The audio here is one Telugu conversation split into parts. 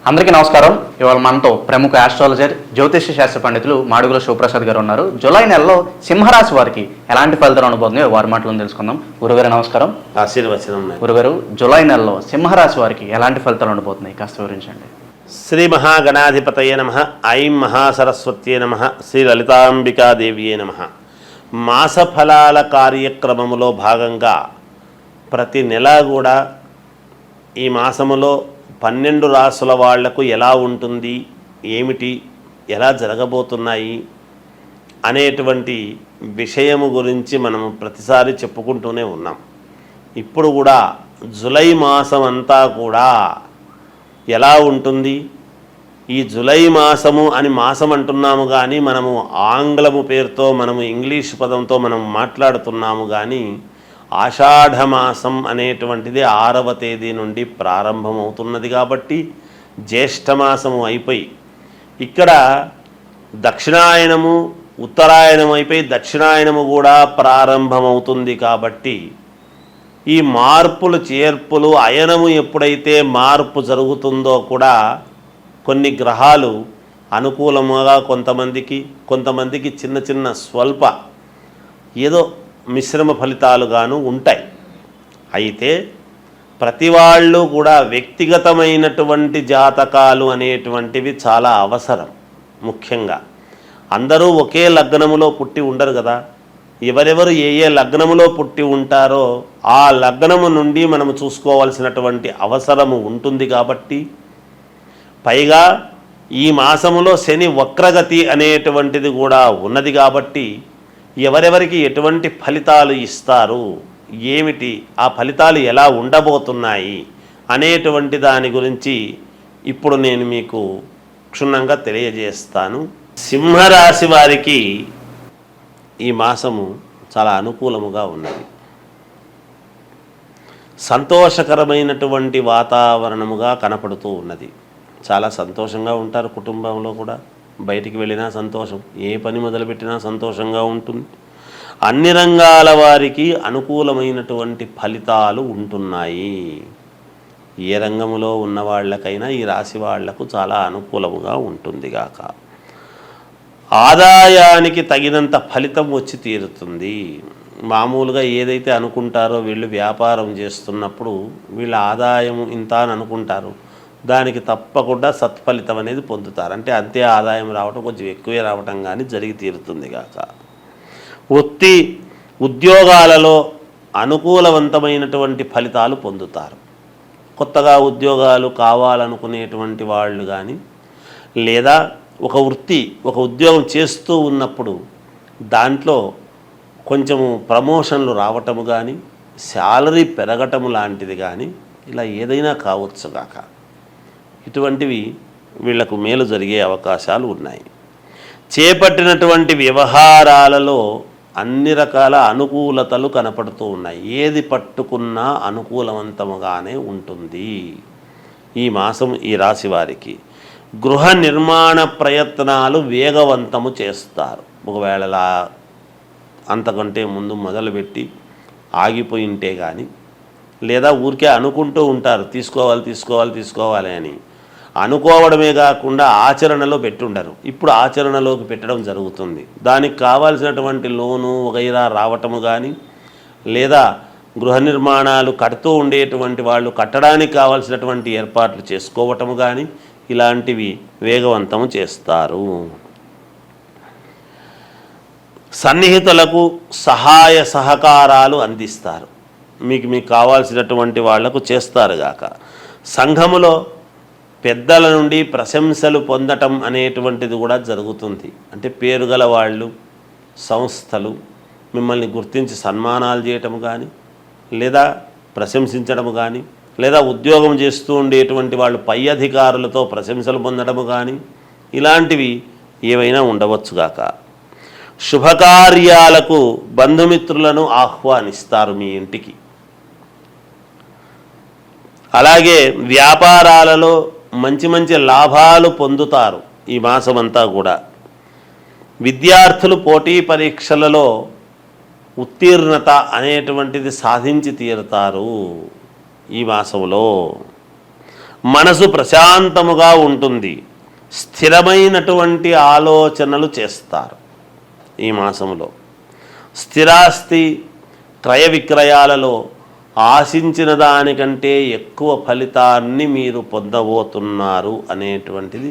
అందరికీ నమస్కారం. ఇవాళ మనతో ప్రముఖ ఆస్ట్రాలజర్ జ్యోతిష్య శాస్త్ర పండితులు మాడుగుల శివప్రసాద్ గారు ఉన్నారు. జూలై నెలలో సింహరాశి వారికి ఎలాంటి ఫలితాలు ఉండబోతున్నాయో వారి మాటలను తెలుసుకుందాం. గురుగారు నమస్కారం. ఆశీర్వచనం. గురుగారు, జూలై నెలలో సింహరాశి వారికి ఎలాంటి ఫలితాలు ఉండబోతున్నాయి కాస్త వివరించండి. శ్రీ మహాగణాధిపతయే నమః. ఐం మహాసరస్వత్యే నమః. శ్రీ లలితాంబికాదేవియే నమః. మాస ఫలాల కార్యక్రమములో భాగంగా ప్రతి నెల కూడా ఈ మాసములో 12 రాసుల వాళ్లకు ఎలా ఉంటుంది, ఏమిటి, ఎలా జరగబోతున్నాయి అనేటువంటి విషయము గురించి మనం ప్రతిసారి చెప్పుకుంటూనే ఉన్నాం. ఇప్పుడు కూడా జూలై మాసం అంతా కూడా ఎలా ఉంటుంది, ఈ జూలై మాసము అని మాసం అంటున్నాము కానీ మనము ఆంగ్లము పేరుతో మనము ఇంగ్లీష్ పదంతో మనం మాట్లాడుతున్నాము కానీ ఆషాఢమాసం అనేటువంటిది 6వ తేదీ నుండి ప్రారంభమవుతున్నది కాబట్టి జ్యేష్ఠమాసము అయిపోయి ఇక్కడ దక్షిణాయనము ఉత్తరాయణం అయిపోయి దక్షిణాయనము కూడా ప్రారంభమవుతుంది. కాబట్టి ఈ మార్పులు చేర్పులు అయనము ఎప్పుడైతే మార్పు జరుగుతుందో కూడా కొన్ని గ్రహాలు అనుకూలముగా కొంతమందికి చిన్న చిన్న స్వల్ప ఏదో మిశ్రమ ఫలితాలుగాను ఉంటాయి. అయితే ప్రతి వాళ్ళు కూడా వ్యక్తిగతమైనటువంటి జాతకాలు అనేటువంటివి చాలా అవసరం. ముఖ్యంగా అందరూ ఒకే లగ్నములో పుట్టి ఉండరు కదా. ఎవరెవరు ఏ లగ్నములో పుట్టి ఉంటారో ఆ లగ్నము నుండి మనము చూసుకోవాల్సినటువంటి అవసరము ఉంటుంది. కాబట్టి పైగా ఈ మాసములో శని వక్రగతి అనేటువంటిది కూడా ఉన్నది. కాబట్టి ఎవరెవరికి ఎటువంటి ఫలితాలు ఇస్తారు, ఏమిటి, ఆ ఫలితాలు ఎలా ఉండబోతున్నాయి అనేటువంటి దాని గురించి ఇప్పుడు నేను మీకు క్షుణ్ణంగా తెలియజేస్తాను. సింహరాశి వారికి ఈ మాసము చాలా అనుకూలముగా ఉన్నది. సంతోషకరమైనటువంటి వాతావరణముగా కనపడుతూ ఉన్నది. చాలా సంతోషంగా ఉంటారు. కుటుంబంలో కూడా బయటికి వెళ్ళినా సంతోషం, ఏ పని మొదలుపెట్టినా సంతోషంగా ఉంటుంది. అన్ని రంగాల వారికి అనుకూలమైనటువంటి ఫలితాలు ఉంటున్నాయి. ఏ రంగంలో ఉన్న వాళ్ళకైనా ఈ రాశి వాళ్లకు చాలా అనుకూలముగా ఉంటుంది గాక. ఆదాయానికి తగినంత ఫలితం వచ్చి తీరుతుంది. మామూలుగా ఏదైతే అనుకుంటారో వీళ్ళు వ్యాపారం చేస్తున్నప్పుడు వీళ్ళ ఆదాయం ఇంత అని అనుకుంటారు, దానికి తప్పకుండా సత్ఫలితం అనేది పొందుతారు. అంటే అంతే ఆదాయం రావటం, కొంచెం ఎక్కువే రావటం కానీ జరిగి తీరుతుంది గాక. ఉద్యోగాలలో అనుకూలవంతమైనటువంటి ఫలితాలు పొందుతారు. కొత్తగా ఉద్యోగాలు కావాలనుకునేటువంటి వాళ్ళు కానీ లేదా ఒక ఉద్యోగం చేస్తూ ఉన్నప్పుడు దాంట్లో కొంచెము ప్రమోషన్లు రావటము కానీ శాలరీ పెరగటము లాంటిది కానీ ఇలా ఏదైనా కావచ్చు కాక, ఇటువంటివి వీళ్లకు మేలు జరిగే అవకాశాలు ఉన్నాయి. చేపట్టినటువంటి వ్యవహారాలలో అన్ని రకాల అనుకూలతలు కనపడుతూ ఉన్నాయి. ఏది పట్టుకున్నా అనుకూలవంతముగానే ఉంటుంది ఈ మాసం ఈ రాశి వారికి. గృహ నిర్మాణ ప్రయత్నాలు వేగవంతము చేస్తారు. ఒకవేళ అంతకంటే ముందు మొదలుపెట్టి ఆగిపోయి ఉంటే కానీ, లేదా ఊరికే అనుకుంటూ ఉంటారు తీసుకోవాలి అని, అనుకోవడమే కాకుండా ఆచరణలో పెట్టుండరు. ఇప్పుడు ఆచరణలోకి పెట్టడం జరుగుతుంది. దానికి కావాల్సినటువంటి లోను వగైరా రావటము కానీ, లేదా గృహ నిర్మాణాలు కడుతూ ఉండేటువంటి వాళ్ళు కట్టడానికి కావాల్సినటువంటి ఏర్పాట్లు చేసుకోవటము కానీ ఇలాంటివి వేగవంతము చేస్తారు. సన్నిహితులకు సహాయ సహకారాలు అందిస్తారు. మీకు కావాల్సినటువంటి వాళ్లకు చేస్తారు గాక. సంఘములో పెద్దల నుండి ప్రశంసలు పొందటం అనేటువంటిది కూడా జరుగుతుంది. అంటే పేరుగల వాళ్ళు, సంస్థలు మిమ్మల్ని గుర్తించి సన్మానాలు చేయటము కానీ, లేదా ప్రశంసించడము కానీ, లేదా ఉద్యోగం చేస్తూ ఉండేటువంటి వాళ్ళు పై అధికారులతో ప్రశంసలు పొందడము కానీ ఇలాంటివి ఏవైనా ఉండవచ్చు గాక. శుభకార్యాలకు బంధుమిత్రులను ఆహ్వానిస్తారు మీ ఇంటికి. అలాగే వ్యాపారాలలో మంచి లాభాలు పొందుతారు ఈ మాసమంతా కూడా. విద్యార్థులు పోటీ పరీక్షలలో ఉత్తీర్ణత అనేటువంటిది సాధించి తీరుతారు ఈ మాసంలో. మనసు ప్రశాంతముగా ఉంటుంది, స్థిరమైనటువంటి ఆలోచనలు చేస్తారు. ఈ మాసములో స్థిరాస్తి క్రయ విక్రయాలలో ఆశించిన దానికంటే ఎక్కువ ఫలితాన్ని మీరు పొందబోతున్నారు అనేటువంటిది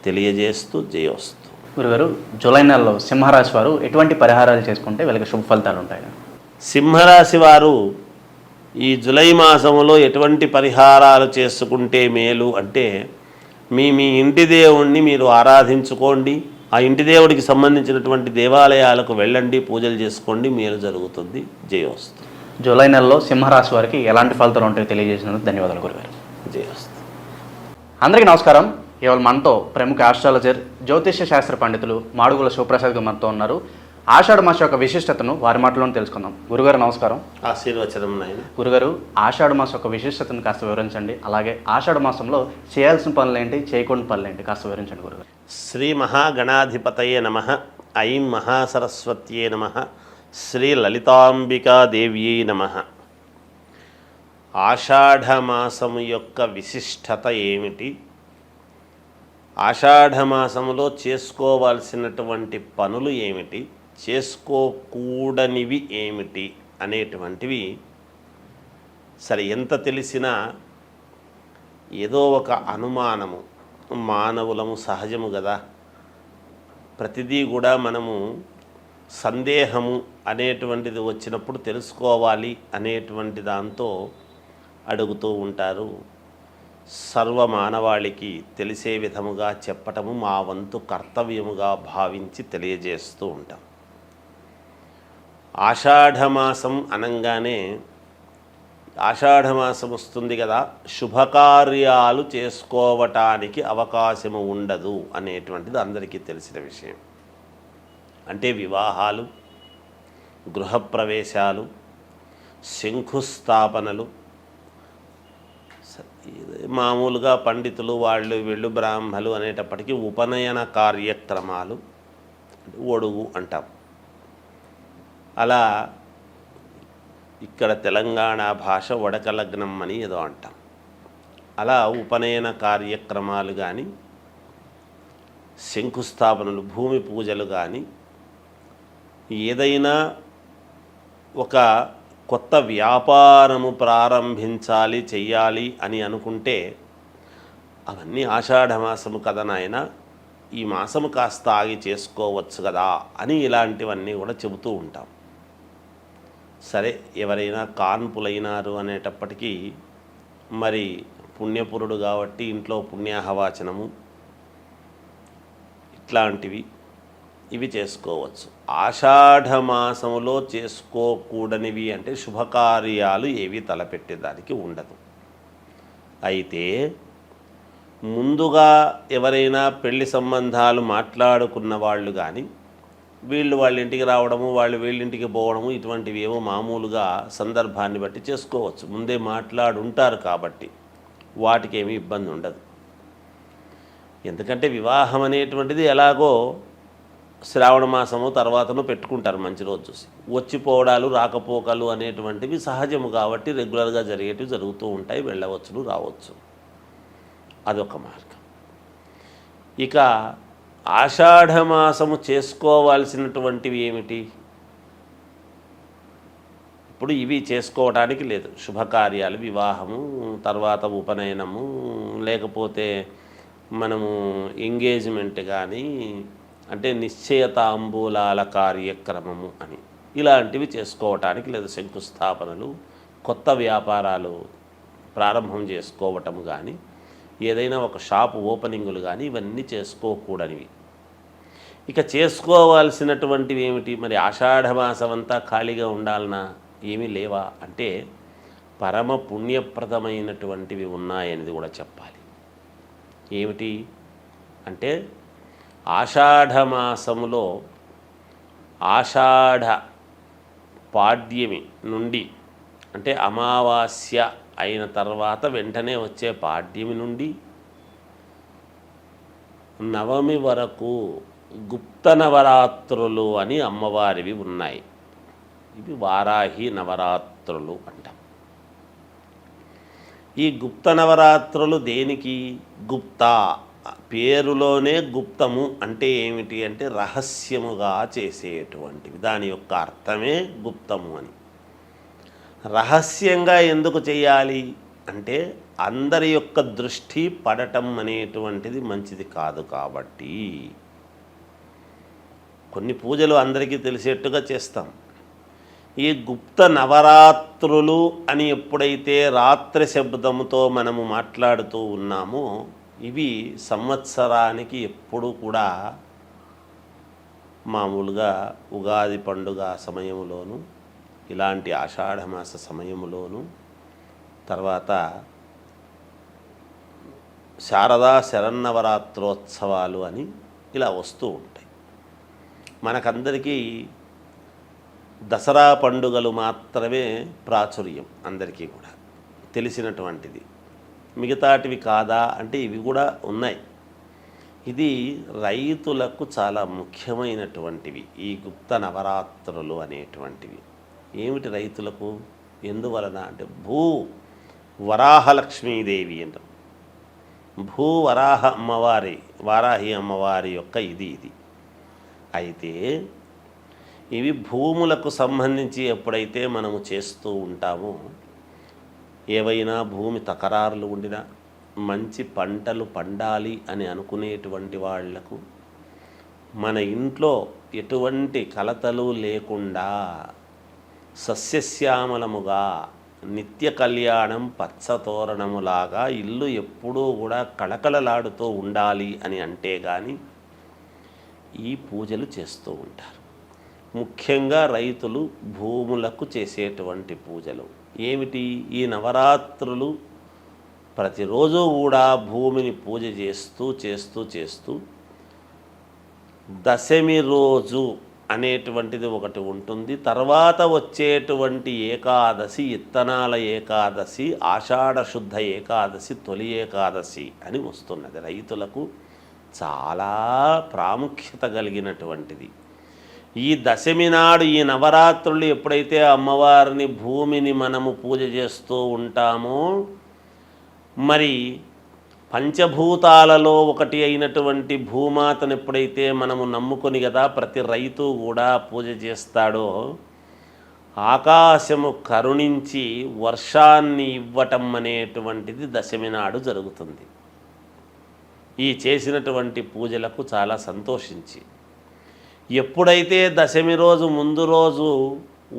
తెలియజేస్తూ జయోస్తు. గురుగారు, జూలై నెలలో సింహరాశి వారు ఎటువంటి పరిహారాలు చేసుకుంటే వీళ్ళకి శుభ ఫలితాలు ఉంటాయి? సింహరాశి వారు ఈ జూలై మాసంలో ఎటువంటి పరిహారాలు చేసుకుంటే మేలు అంటే, మీ ఇంటి దేవుణ్ణి మీరు ఆరాధించుకోండి, ఆ ఇంటి దేవుడికి సంబంధించినటువంటి దేవాలయాలకు వెళ్ళండి, పూజలు చేసుకోండి, మేలు జరుగుతుంది. జయోస్తు. జూలై నెలలో సింహరాశి వారికి ఎలాంటి ఫలితాలు ఉంటాయో తెలియజేసినందుకు ధన్యవాదాలు గురుగారు. జయోస్తు. అందరికీ నమస్కారం. ఇవాళ మనతో ప్రముఖ ఆస్ట్రాలజర్, జ్యోతిష్య శాస్త్ర పండితులు మాడుగుల శివప్రసాద్ గారు మనతో ఉన్నారు. ఆషాఢ మాసం యొక్క విశిష్టతను వారి మాటలోనే తెలుసుకుందాం. గురుగారు నమస్కారం. ఆశీర్వచనం నాయన. గురుగారు, ఆషాఢ మాసం యొక్క విశిష్టతను కాస్త వివరించండి. అలాగే ఆషాఢ మాసంలో చేయాల్సిన పనులు ఏంటి, చేయకూడని పనులు ఏంటి కాస్త వివరించండి గురుగారు. శ్రీ మహాగణాధిపతయే నమః. ఐం మహాసరస్వత్యే నమః. శ్రీ లలితాంబికాదేవ్యై నమః. ఆషాఢమాసము యొక్క విశిష్టత ఏమిటి, ఆషాఢమాసములో చేసుకోవాల్సినటువంటి పనులు ఏమిటి, చేసుకోకూడనివి ఏమిటి అనేటువంటివి సరే ఎంత తెలిసినా ఏదో ఒక అనుమానము, మానవులము సహజము కదా, ప్రతిదీ కూడా మనము సందేహము అనేటువంటిది వచ్చినప్పుడు తెలుసుకోవాలి అనేటువంటి దాంతో అడుగుతూ ఉంటారు. సర్వమానవాళికి తెలిసే విధముగా చెప్పటము మా వంతు కర్తవ్యముగా భావించి తెలియజేస్తూ ఉంటాం. ఆషాఢమాసం అనంగానే ఆషాఢమాసం వస్తుంది కదా, శుభకార్యాలు చేసుకోవటానికి అవకాశము ఉండదు అనేటువంటిది అందరికీ తెలిసిన విషయం. అంటే వివాహాలు, గృహప్రవేశాలు, శంకుస్థాపనలు, మామూలుగా పండితులు వీళ్ళు బ్రాహ్మలు అనేటప్పటికీ ఉపనయన కార్యక్రమాలు, ఒడుగు అంటాం. అలా ఇక్కడ తెలంగాణ భాష వడకలగ్నం అని ఏదో అంటాం. అలా ఉపనయన కార్యక్రమాలు కానీ, శంకుస్థాపనలు, భూమి పూజలు కానీ, ఏదైనా ఒక కొత్త వ్యాపారము ప్రారంభించాలి, చెయ్యాలి అని అనుకుంటే అవన్నీ ఆషాఢమాసము కదా నాయన, ఈ మాసము కాస్త ఆగి చేసుకోవచ్చు కదా అని ఇలాంటివన్నీ కూడా చెబుతూ ఉంటాం. సరే, ఎవరైనా కాన్పులైనారు అనేటప్పటికీ మరి పుణ్యపురుడు కాబట్టి ఇంట్లో పుణ్యాహవాచనము ఇట్లాంటివి ఇవి చేసుకోవచ్చు. ఆషాఢమాసములో చేసుకోకూడనివి అంటే శుభకార్యాలు ఏవి తలపెట్టేదానికి ఉండదు. అయితే ముందుగా ఎవరైనా పెళ్లి సంబంధాలు మాట్లాడుకున్న వాళ్ళు కానీ, వాళ్ళ ఇంటికి రావడము, వీళ్ళింటికి పోవడము, ఇటువంటివి ఏమో మామూలుగా సందర్భాన్ని బట్టి చేసుకోవచ్చు. ముందే మాట్లాడుంటారు కాబట్టి వాటికి ఏమీ ఇబ్బంది ఉండదు. ఎందుకంటే వివాహం అనేటువంటిది ఎలాగో శ్రావణ మాసము తర్వాతను పెట్టుకుంటారు, మంచి రోజు చూసి. వచ్చిపోవడాలు, రాకపోకలు అనేటువంటివి సహజము కాబట్టి రెగ్యులర్గా జరిగేటివి జరుగుతూ ఉంటాయి. వెళ్ళవచ్చును, రావచ్చు. అదొక మార్గం. ఇక ఆషాఢమాసము చేసుకోవాల్సినటువంటివి ఏమిటి? ఇప్పుడు ఇవి చేసుకోవడానికి లేదు. శుభకార్యాలు, వివాహము, తర్వాత ఉపనయనము, లేకపోతే మనము ఎంగేజ్మెంట్ కానీ, అంటే నిశ్చయతాంబూలాల కార్యక్రమము అని ఇలాంటివి చేసుకోవటానికి లేదు. శంకుస్థాపనలు, కొత్త వ్యాపారాలు ప్రారంభం చేసుకోవటం కానీ, ఏదైనా ఒక షాపు ఓపెనింగులు కానీ ఇవన్నీ చేసుకోకూడనివి. ఇక చేసుకోవాల్సినటువంటివి ఏమిటి? మరి ఆషాఢమాసం అంతా ఖాళీగా ఉండాలనా, ఏమీ లేవా అంటే పరమ పుణ్యప్రదమైనటువంటివి ఉన్నాయనేది కూడా చెప్పాలి. ఏమిటి అంటే ఆషాఢమాసములో ఆషాఢ పాడ్యమి నుండి, అంటే అమావాస్య అయిన తర్వాత వెంటనే వచ్చే పాడ్యమి నుండి నవమి వరకు గుప్త నవరాత్రులు అని అమ్మవారివి ఉన్నాయి. ఇవి వారాహి నవరాత్రులు అంటాం. ఈ గుప్త నవరాత్రులు దేనికి? గుప్త పేరులోనే గుప్తము అంటే ఏమిటి అంటే రహస్యముగా చేసేటువంటివి. దాని యొక్క అర్థమే గుప్తము అని. రహస్యంగా ఎందుకు చేయాలి అంటే అందరి యొక్క దృష్టి పడటం అనేటువంటిది మంచిది కాదు కాబట్టి. కొన్ని పూజలు అందరికీ తెలిసేట్టుగా చేస్తాం. ఈ గుప్త నవరాత్రులు అని ఎప్పుడైతే రాత్రి శబ్దముతో మనము మాట్లాడుతూ ఉన్నామో ఇవి సంవత్సరానికి ఎప్పుడూ కూడా మామూలుగా ఉగాది పండుగ సమయంలోను, ఇలాంటి ఆషాఢమాస సమయంలోను, తర్వాత శారదా శరన్నవరాత్రోత్సవాలు అని ఇలా వస్తూ ఉంటాయి. మనకందరికీ దసరా పండుగలు మాత్రమే ప్రాచుర్యం, అందరికీ కూడా తెలిసినటువంటిది. మిగతాటివి కాదా అంటే ఇవి కూడా ఉన్నాయి. ఇది రైతులకు చాలా ముఖ్యమైనటువంటివి ఈ గుప్త నవరాత్రులు అనేటువంటివి. ఏమిటి రైతులకు? ఎందువలన అంటే వరాహలక్ష్మీదేవి అంటాం. వారాహి అమ్మవారి యొక్క ఇది అయితే ఇవి భూములకు సంబంధించి ఎప్పుడైతే మనము చేస్తూ ఉంటామో, ఏవైనా భూమి తకరారులు ఉండినా, మంచి పంటలు పండాలి అని అనుకునేటువంటి వాళ్లకు మన ఇంట్లో ఎటువంటి కలతలు లేకుండా సస్యశ్యామలముగా నిత్య కళ్యాణం పచ్చతోరణములాగా ఇల్లు ఎప్పుడూ కూడా కళకళలాడుతూ ఉండాలి అని అంటే కానీ ఈ పూజలు చేస్తూ ఉంటారు. ముఖ్యంగా రైతులు భూములకు చేసేటువంటి పూజలు ఏమిటి? ఈ నవరాత్రులు ప్రతిరోజు కూడా భూమిని పూజ చేస్తూ దశమి రోజు అనేటువంటిది ఒకటి ఉంటుంది. తర్వాత వచ్చేటువంటి ఏకాదశి, ఇత్తనాల ఏకాదశి, ఆషాఢ శుద్ధ ఏకాదశి, తొలి ఏకాదశి అని వస్తున్నది. రైతులకు చాలా ప్రాముఖ్యత కలిగినటువంటిది. ఈ దశమి నాడు ఈ నవరాత్రులు ఎప్పుడైతే అమ్మవారిని భూమిని మనము పూజ చేస్తూ ఉంటామో, మరి పంచభూతాలలో ఒకటి అయినటువంటి భూమాతను ఎప్పుడైతే మనము నమ్ముకొని కదా ప్రతి రైతు కూడా పూజ చేస్తాడో, ఆకాశము కరుణించి వర్షాన్ని ఇవ్వటం అనేటువంటిది దశమి నాడు జరుగుతుంది. ఈ చేసినటువంటి పూజలకు చాలా సంతోషించి ఎప్పుడైతే దశమి రోజు ముందు రోజు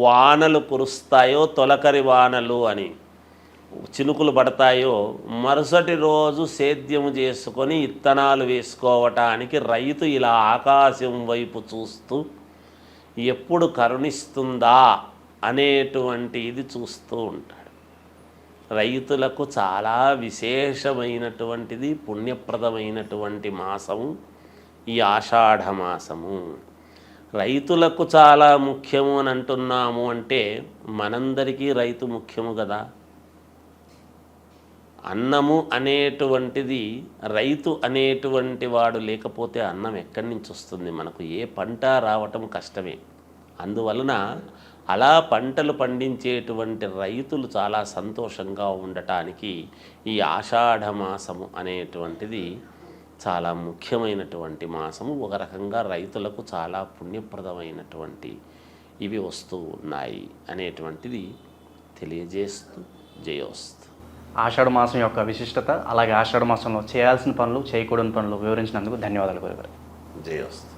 వానలు కురుస్తాయో, తొలకరి వానలు అని చినుకులు పడతాయో, మరుసటి రోజు సేద్యము చేసుకొని ఇత్తనాలు వేసుకోవటానికి రైతు ఇలా ఆకాశం వైపు చూస్తూ ఎప్పుడు కరుణిస్తుందా అనేటువంటి ఇది చూస్తూ ఉంటాడు. రైతులకు చాలా విశేషమైనటువంటిది, పుణ్యప్రదమైనటువంటి మాసము ఈ ఆషాఢ మాసము. రైతులకు చాలా ముఖ్యము అని అంటున్నాము అంటే మనందరికీ రైతు ముఖ్యము కదా. అన్నము అనేటువంటిది, రైతు అనేటువంటి వాడు లేకపోతే అన్నం ఎక్కడి నుంచి వస్తుంది? మనకు ఏ పంట రావటం కష్టమే. అందువలన అలా పంటలు పండించేటువంటి రైతులు చాలా సంతోషంగా ఉండటానికి ఈ ఆషాఢ మాసము అనేటువంటిది చాలా ముఖ్యమైనటువంటి మాసము. ఒక రకంగా రైతులకు చాలా పుణ్యప్రదమైనటువంటి ఇవి వస్తూ ఉన్నాయి అనేటువంటిది తెలియజేస్తూ జయోస్తు. ఆషాఢ మాసం యొక్క విశిష్టత, అలాగే ఆషాఢ మాసంలో చేయాల్సిన పనులు, చేయకూడని పనులు వివరించినందుకు ధన్యవాదాలు గురుగారు. జయోస్తు.